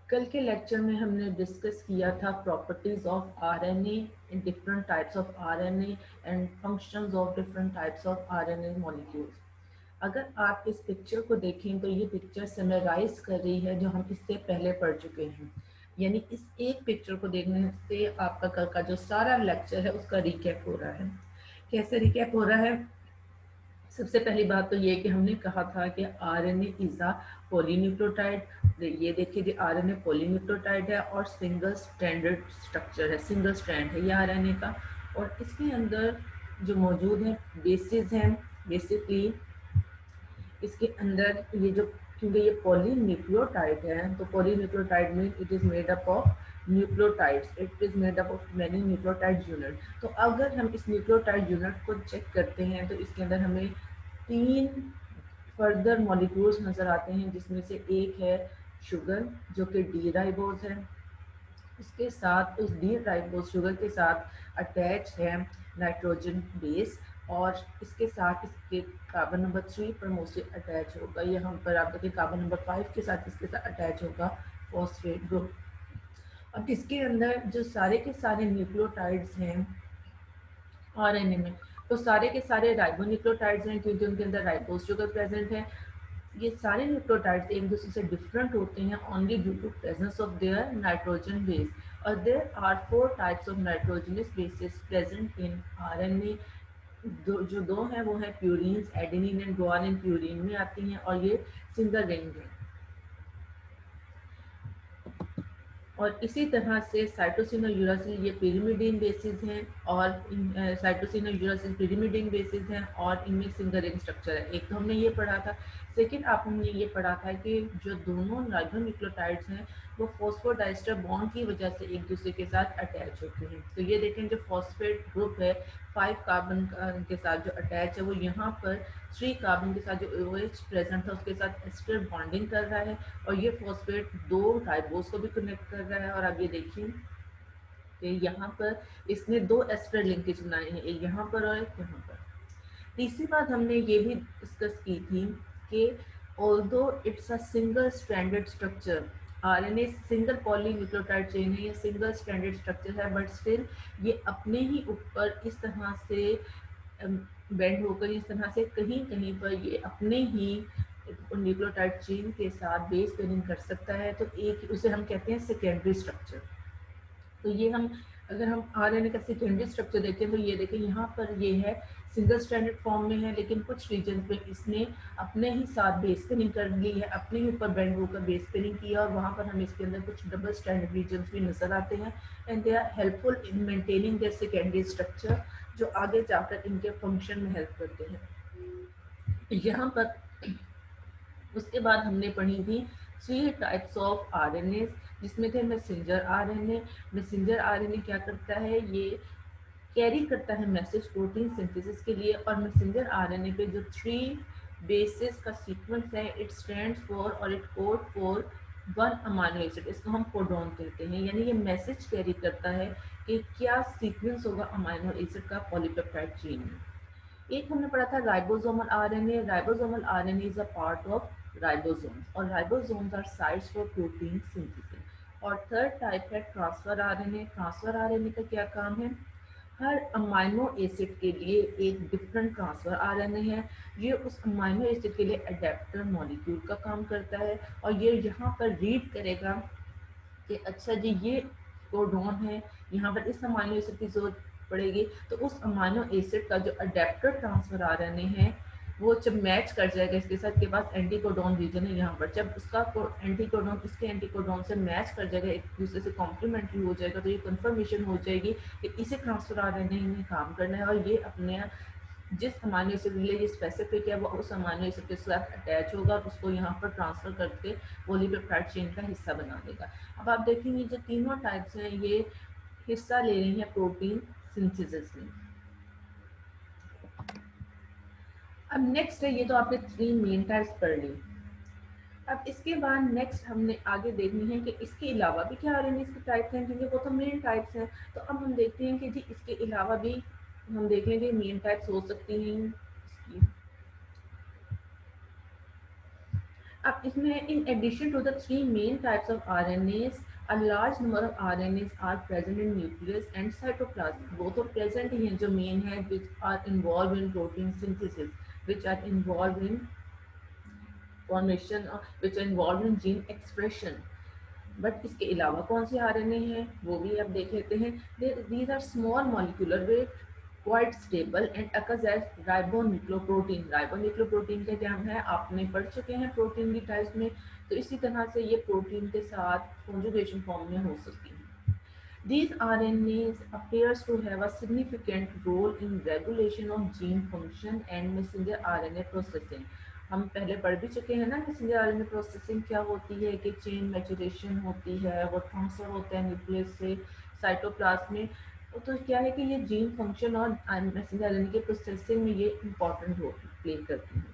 कल के लेक्चर में हमने डिस्कस किया था properties of RNA, different types of RNA and functions of different types of RNA molecules. अगर आप इस पिक्चर को देखें तो ये पिक्चर समराइज कर रही है जो हम इससे पहले पढ़ चुके हैं। यानी इस एक पिक्चर को देखने से आपका कल का जो सारा लेक्चर है उसका रिकैप हो रहा है। कैसे रिकैप हो रहा है? सबसे पहली बात तो ये कि हमने कहा था कि आरएनए इज अ पॉलीन्यूक्लियोटाइड। ये देखिए जी, आरएनए पॉलीन्यूक्लियोटाइड है और सिंगल स्ट्रैंडेड स्ट्रक्चर है, सिंगल स्ट्रैंड है ये आरएनए का। और इसके अंदर जो मौजूद है बेसिस हैं, बेसिकली इसके अंदर ये जो, क्योंकि ये पॉलीन्यूक्लियोटाइड है तो पॉलीन्यूक्लियोटाइड में it is made up of nucleotides, it is made up of many nucleotide unit. तो अगर हम इस न्यूक्लियोटाइड यूनिट को चेक करते हैं तो इसके अंदर हमें 3 फर्दर मॉलिक्यूल्स नजर आते हैं, जिसमें से एक है शुगर जो कि डी राइबोज है। इसके साथ उस डी राइबोज शुगर के साथ अटैच है नाइट्रोजन बेस, और इसके साथ इसके कार्बन नंबर 3 पर मोस्टली अटैच होगा। यहाँ पर आप देखिए कार्बन नंबर 5 के साथ इसके साथ अटैच होगा फॉस्फेट ग्रुप। अब इसके अंदर जो सारे के सारे न्यूक्लियोटाइड्स हैं आरएनए में, तो सारे के सारे राइबोन्यूक्लियोटाइड्स हैं क्योंकि उनके अंदर राइबोज शुगर प्रेजेंट है। ये सारे न्यूक्लियोटाइड्स एक दूसरे से डिफरेंट होते हैं only due to presence of their nitrogen base. और there are 4 types of nitrogenous bases present in RNA. जो दो हैं वो है purines, adenine and guanine purine में आती हैं, और ये सिंगल रिंग है। और इसी तरह से साइटोसिन और यूरासिल ये पिरिमिडीन बेसिस हैं, और साइटोसिन और यूरासिल पिरिमिडीन बेसिस हैं और इनमें सिंगल रिंग स्ट्रक्चर है। एक तो हमने ये पढ़ा था। सेकंड आप हमने ये पढ़ा था कि जो दोनों राइबोन्यूक्लियोटाइड्स हैं वो फॉस्फोडाइस्टर बॉन्ड की वजह से एक दूसरे के साथ अटैच होते हैं। तो ये देखें जो फॉस्फेट ग्रुप है 5 कार्बन के साथ जो अटैच है वो यहाँ पर 3 कार्बन के साथ जो OH प्रेजेंट था उसके साथ एस्टर बॉन्डिंग कर रहा है, और ये फॉस्फेट 2 राइबोस को भी कनेक्ट कर रहा है। और आप ये देखिए कि यहाँ पर इसने 2 एस्टर लिंकेज बनाए हैं, एक यहाँ पर और एक यहाँ पर। तीसरी बात हमने ये भी डिस्कस की थी कि although it's a single stranded structure, RNA single polynucleotide chain है, ये सिंगल स्ट्रैंडेड स्ट्रक्चर है, बट स्टिल ये अपने ही ऊपर इस तरह से बेंड होकर इस तरह से कहीं कहीं पर ये अपने ही न्यूक्लियोटाइड चेन के साथ बेस पेयरिंग कर सकता है। तो एक उसे हम कहते हैं सेकेंडरी स्ट्रक्चर। तो ये हम, अगर हम आरएनए का सेकेंडरी स्ट्रक्चर देखें तो ये देखें यहाँ पर ये है सिंगल स्ट्रैंडेड फॉर्म में है, लेकिन कुछ रीजन पे इसने अपने ही साथ बेस पेयरिंग कर ली है, अपने ही ऊपर बेंड होकर बेस पेयरिंग किया, और वहाँ पर हमें इसके अंदर कुछ डबल स्ट्रैंडेड रीजन भी नजर आते हैं, and they are helpful in maintaining their secondary structure, जो आगे जाकर इनके फंक्शन में हेल्प करते हैं। यहाँ पर उसके बाद हमने पढ़ी थी 3 टाइप्स ऑफ आरएनए, जिसमें थे मैसेंजर आरएनए। मैसेंजर आरएनए क्या करता है, ये कैरी करता है मैसेज प्रोटीन सिंथेसिस के लिए। और मैसेंजर आरएनए पे जो 3 बेसिस का सीक्वेंस है, इट स्टैंड्स फॉर और it code for 1 amino acid, इसको हम कोडॉन कहते हैं। यानी ये मैसेज कैरी करता है कि क्या सीक्वेंस होगा अमाइनो एसिड का पॉलीपेप्टाइड चेन में। एक हमने पढ़ा था ribosomal RNA. Ribosomal RNA is a part of ribosomes, और ribosomes are sites for protein synthesis. और थर्ड टाइप है ट्रांसफर आरएनए। ट्रांसफर आरएनए का क्या काम है, हर अमाइनो एसिड के लिए एक डिफरेंट ट्रांसफर आरएनए है। ये उस अमाइनो एसिड के लिए अडेप्टर मॉलिक्यूल का काम करता है, और ये यहाँ पर रीड करेगा कि अच्छा जी ये कोडॉन है, यहाँ पर इस अमाइनो एसिड की जरूरत पड़ेगी, तो उस अमाइनो एसिड का जो अडेप्टर ट्रांसफर आरएनए है वो जब मैच कर जाएगा इसके साथ, के पास एंटी कोडॉन रीजन है यहाँ पर, जब उसका एंटी कोडॉन इसके एंटी कोडॉन से मैच कर जाएगा, एक दूसरे से कॉम्प्लीमेंट्री हो जाएगा, तो ये कंफर्मेशन हो जाएगी कि इसे ट्रांसफर आरएनए में काम करना है, और ये अपने जिस अमाइनो एसिड के लिए ये स्पेसिफिक है वो उस अमाइनो एसिड के साथ अटैच होगा और उसको यहाँ पर ट्रांसफर करके पॉलीपेप्टाइड चेन का हिस्सा बना देगा। अब आप देखेंगे जो तीनों टाइप्स हैं ये हिस्सा ले रही हैं प्रोटीन सिंथेसिस में। अब नेक्स्ट है, ये तो आपने 3 मेन टाइप्स पढ़ ली। अब इसके बाद नेक्स्ट हमने आगे देखनी है कि इसके अलावा भी क्या आरएनए के टाइप्स हैं, क्योंकि वो तो मेन टाइप्स हैं। तो अब हम देखते हैं कि जी इसके अलावा भी हम देखेंगे मेन टाइप्स हो सकती हैं इसकी। अब इसमें in addition to the three main types of RNAs, a large number of RNAs are present in nucleus and cytoplasm. वो तो present ही हैं जो main है, which are involved in protein synthesis, which are involved in formation, which are involved in gene expression. But इसके अलावा कौन से RNA हैं वो भी आप देख लेते हैं. These are small molecular weight, quite stable and occurs as ribonucleoprotein. Ribonucleoprotein का क्या है आपने पढ़ चुके हैं प्रोटीन की टाइप्स में. तो इसी तरह से ये प्रोटीन के साथ कॉन्जुगेशन फॉर्म में हो सकती हैं. These RNAs appears to have a significant role in regulation of gene function and messenger RNA processing. हम पहले पढ़ भी चुके हैं ना मैसेंजर आरएनए प्रोसेसिंग क्या होती है, कि चेन मैचुरेशन होती है, वो ट्रांसफर होता है न्यूक्लियस से साइटोप्लाज्म में. तो क्या है कि ये जीन फंक्शन और मैसेंजर आरएनए के प्रोसेसिंग में ये इंपॉर्टेंट रोल प्ले करती हैं.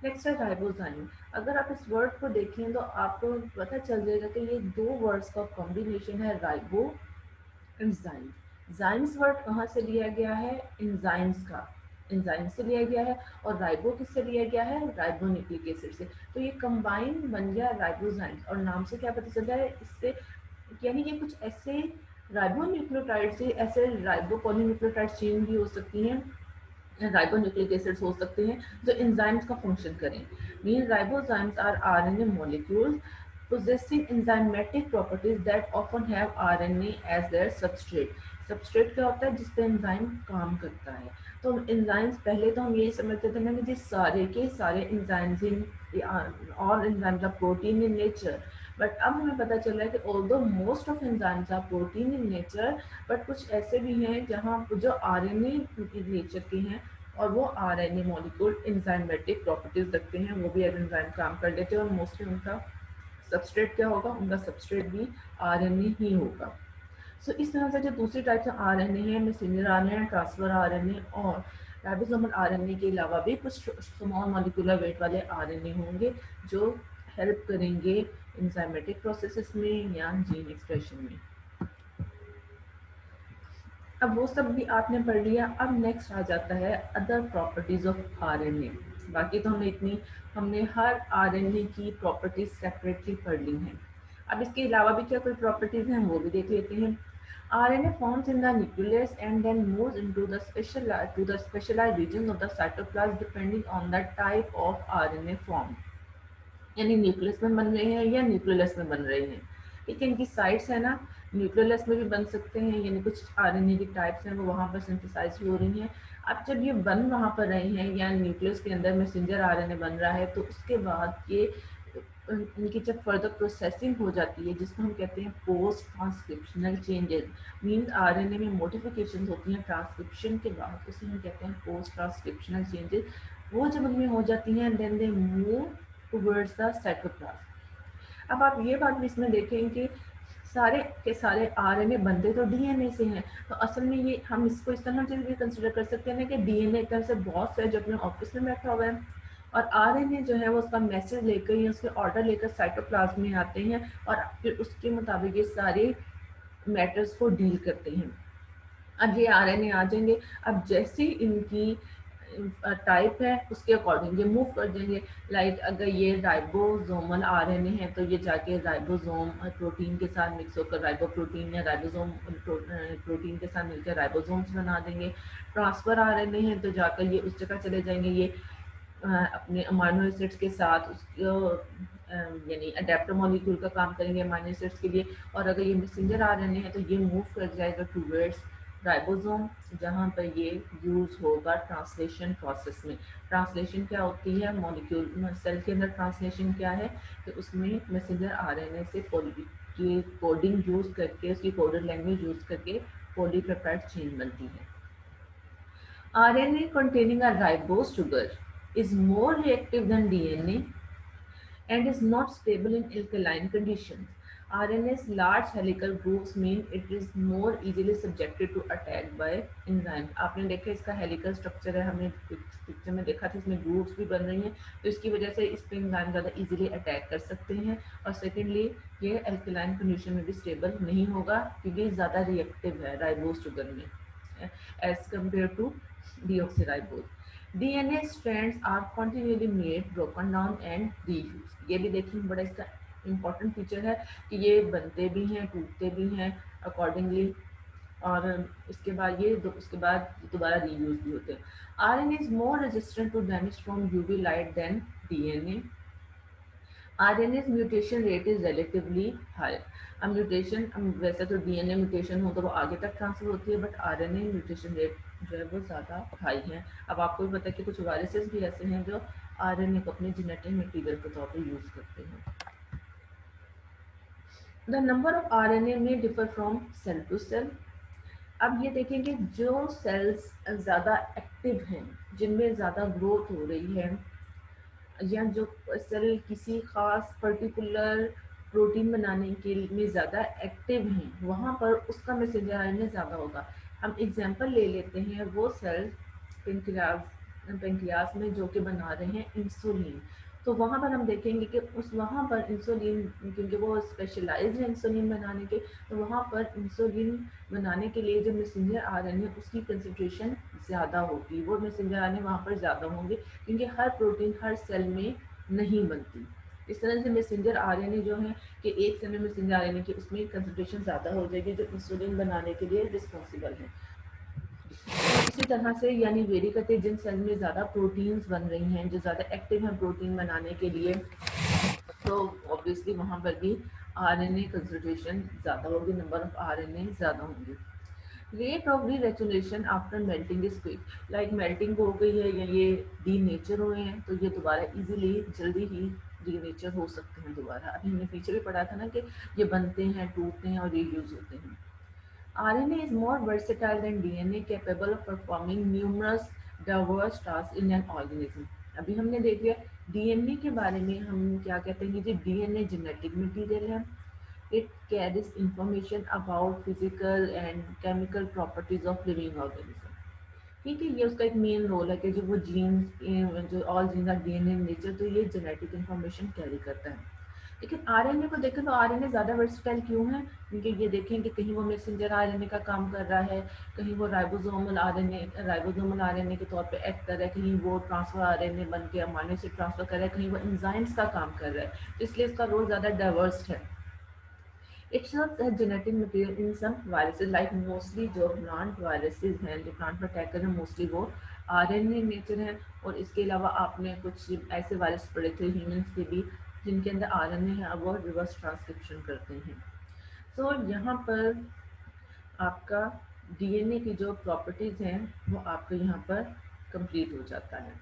नेक्स्ट है राइबोजाइम. अगर आप इस वर्ड को देखें तो आपको पता चल जाएगा कि ये दो वर्ड्स का कॉम्बिनेशन है, राइबो एंजाइम. जाइम्स वर्ड कहाँ से लिया गया है, एंजाइम्स का, एंजाइम से लिया गया है. और राइबो किससे लिया गया है, राइबो न्यूक्लिक एसिड से. तो ये कंबाइन बन गया राइबोजाइम्स. और नाम से क्या पता चलता है इससे, यानी ये कुछ ऐसे राइबो न्यूक्लियोटाइड से ऐसे राइबो पॉलीन्यूक्लियोटाइड चेन भी हो सकती हैं, राइबोन्यूक्लिक एसिड्स हो सकते हैं जो एंजाइम्स का फंक्शन करें. Mean ribozymes are RNA molecules possessing enzymatic properties that often have RNA as their substrate. Substrate क्या होता है जिस पे एंजाइम काम करता है. तो एंजाइम्स पहले तो हम यही समझते थे ना कि जिस सारे के सारे enzymes in all enzymes are protein in nature. But अब हमें पता चल रहा है कि although most of enzymes are protein in nature, but कुछ ऐसे भी हैं जहाँ जो आरएनए नेचर के हैं और वो आरएनए मॉलिक्यूल एंजाइमेटिक प्रॉपर्टीज रखते हैं, वो भी एज एंजाइम काम कर लेते हैं. और मोस्टली उनका सबस्ट्रेट क्या होगा, उनका सबस्ट्रेट भी आरएनए ही होगा. सो इस तरह से जो दूसरी टाइप से आरएनए है, मैसेंजर आरएनए, ट्रांसफर आरएनए और राइबोसोमल आरएनए के अलावा भी कुछ स्मॉल मॉलिक्यूलर वेट वाले आरएनए होंगे जो हेल्प करेंगे एंजाइमेटिक प्रोसेसेस में या जीन एक्सप्रेशन में. अब वो सब भी आपने पढ़ लिया. अब नेक्स्ट आ जाता है अदर प्रॉपर्टीज ऑफ आरएनए. बाकी तो हमने हर आरएनए की प्रॉपर्टीज सेपरेटली पढ़ ली हैं. अब इसके अलावा भी क्या कोई प्रॉपर्टीज हैं वो भी देख लेते हैं. RNA forms in the nucleus and then moves into the specialized regions of the cytoplasm depending on the type of RNA formed. यानी न्यूक्लियस में बन रहे हैं या न्यूक्लियस में बन रहे हैं. ठीक है, इनकी साइट्स है ना, न्यूक्लियस में भी बन सकते हैं, यानी कुछ आरएनए की टाइप्स हैं वो वहाँ पर सिंथेसाइज हो रही हैं. अब जब ये बन वहाँ पर रहे हैं या न्यूक्लियस के अंदर मैसेंजर आरएनए बन रहा है, तो उसके बाद ये इनकी जब फर्दर प्रोसेसिंग हो जाती है जिसको हम कहते हैं post transcriptional changes. Mean RNA में मॉडिफिकेशन होती हैं ट्रांसक्रिप्शन के बाद, उसे हम कहते हैं पोस्ट ट्रांसक्रिप्शनल चेंजेस. वो जब उनमें हो जाती हैं then they move towards the cytoplasm. अब आप ये बात भी इसमें देखें कि सारे के सारे आरएनए बनते तो डीएनए से हैं. तो असल में ये हम इसको इस तरह से भी कंसिडर कर सकते हैं कि डीएनए एक तरह से बॉस है जो अपने ऑफिस में बैठा हुआ है, और आरएनए जो है वो उसका मैसेज लेकर या उसके ऑर्डर लेकर साइटोप्लाज्म में आते हैं और फिर उसके मुताबिक ये सारे मैटर्स को डील करते हैं. अब ये आरएनए आ जाएंगे. अब जैसे इनकी टाइप है उसके अकॉर्डिंग ये मूव कर देंगे. लाइक अगर ये राइबोसोमल आरएनए है तो ये जाके राइबोसोम प्रोटीन के साथ मिक्स होकर राइबोप्रोटीन या राइबोसोम प्रोटीन के साथ मिलकर राइबोसोम्स बना देंगे. ट्रांसफर आरएनए है तो जाकर ये उस जगह चले जाएंगे, ये अपने अमाइनो एसिड्स के साथ उसको यानी अडेप्टर मॉलिक्यूल का काम करेंगे अमाइनो एसिड्स के लिए. और अगर ये मैसेंजर आरएनए है तो ये मूव कर जाएगा टूवर्ड्स राइबोसोम, जहाँ पर ये यूज होगा ट्रांसलेशन प्रोसेस में. ट्रांसलेशन क्या होती है, मॉलिक्यूल सेल के अंदर ट्रांसलेशन क्या है कि उसमें मैसेंजर आरएनए से कोडिंग यूज करके, उसकी कोडेड लैंग्वेज यूज करके पॉलीपेप्टाइड चेन बनती है. RNA containing a ribose sugar is more reactive than DNA and is not stable in alkaline conditions. RNA's large helical grooves mean it is more easily subjected to attack by enzymes. आपने देखा इसका helical structure है, हमने picture में देखा था, इसमें grooves भी बन रही हैं, तो इसकी वजह से इस पे एंजाइम ज़्यादा इजीली अटैक कर सकते हैं. और सेकेंडली ये अल्कलाइन कंडीशन में भी स्टेबल नहीं होगा क्योंकि ज़्यादा रिएक्टिव है राइबोज शुगर में as compare to deoxyribose. DNA strands are continuously made, broken down and reuse. ये भी देखिए बड़ा इसका इम्पोर्टेंट फीचर है कि ये बनते भी हैं, टूटते भी हैं अकॉर्डिंगली, और इसके बाद उसके बाद दोबारा रीयूज भी होते हैं। RNA is more resistant to damage from UV light than DNA. RNA mutation rate is relatively high. अब म्यूटेशन, वैसे तो डीएनए म्यूटेशन हो तो वो आगे तक ट्रांसफर होती है, बट आरएनए म्यूटेशन रेट जो है वो ज़्यादा हाई है। अब आपको भी पता है कि कुछ वायरसेस भी ऐसे हैं जो आरएनए को अपने जेनेटिक मटेरियल के तौर पर यूज़ करते हैं। The number of RNA may differ from cell to cell. अब ये देखेंगे जो सेल्स ज़्यादा एक्टिव हैं, जिनमें ज़्यादा ग्रोथ हो रही है, या जो सेल किसी खास पर्टिकुलर प्रोटीन बनाने के में ज़्यादा एक्टिव हैं, वहाँ पर उसका मैसेंजर आरएनए ज़्यादा होगा। हम एग्जांपल ले लेते हैं वो सेल पेंक्रियाज में जो कि बना रहे हैं इंसुलिन, तो वहाँ पर हम देखेंगे कि उस वहाँ पर इंसुलिन, क्योंकि वो स्पेशलाइज्ड है इंसुलिन बनाने के, तो वहाँ पर इंसुलिन बनाने के लिए जो मैसेंजर आरएनए उसकी कंसंट्रेशन ज़्यादा होगी, वो मैसेंजर आरएनए वहाँ पर ज़्यादा होंगे, क्योंकि हर प्रोटीन हर सेल में नहीं बनती। इस तरह से मैसेंजर आरएनए जो है कि एक सेल में मैसेंजर आरएनए की उसमें कंसंट्रेशन ज़्यादा हो जाएगी जो इंसुलिन बनाने के लिए रिस्पॉन्सिबल है। इसी तरह से यानी वेरी करते जिन सेल में ज़्यादा प्रोटीन्स बन रही हैं, जो ज़्यादा एक्टिव हैं प्रोटीन बनाने के लिए, तो ऑब्वियसली वहाँ पर भी आरएनए कंसंट्रेशन ज़्यादा होगी, नंबर ऑफ आरएनए ज़्यादा होंगे। Rate of renaturation after melting is quick, like melting हो गई है या ये डीनेचर हुए हैं तो ये दोबारा इजीली जल्दी ही डीनेचर हो सकते हैं दोबारा। अभी हमने पीछे भी पढ़ा था ना कि ये बनते हैं, टूटते हैं और रीयूज होते हैं। RNA is more versatile than DNA, capable of performing numerous diverse tasks in an organism. अभी हमने देख लिया डीएनए के बारे में, हम क्या कहते हैं कि डीएनए जेनेटिक मटेरियल है। It carries information about physical and chemical properties of living organism. ठीक है, ये उसका एक मेन रोल है कि जो वो जीन्स, जो all genes are DNA nature, तो ये जेनेटिक इंफॉर्मेशन कैरी करता है। लेकिन आरएनए को देखें तो आरएनए ज़्यादा वर्सटाइल क्यों है, क्योंकि ये देखें कि कहीं वो मैसेंजर आरएनए का काम कर रहा है, कहीं वो राइबोसोमल आरएनए के तौर पे एक्ट कर रहा है, कहीं वो ट्रांसफर आरएनए बन के अमाइनो एसिड ट्रांसफर कर रहा है, कहीं वो एंजाइम्स का काम कर रहा है, तो इसलिए इसका रोल ज़्यादा डाइवर्स है। It serves as genetic material in some viruses, like mostly जो प्लांट वायरसेस हैं, जो प्लांट पर अटैक कर रहे हैं, मोस्टली वो आरएनए नेचर है। और इसके अलावा आपने कुछ ऐसे वायरस पढ़े थे ह्यूमंस के भी जिनके अंदर आरएनए है, अब वो रिवर्स ट्रांसक्रिप्शन करते हैं। सो यहाँ पर आपका डीएनए की जो प्रॉपर्टीज़ हैं वो आपको यहाँ पर कंप्लीट हो जाता है।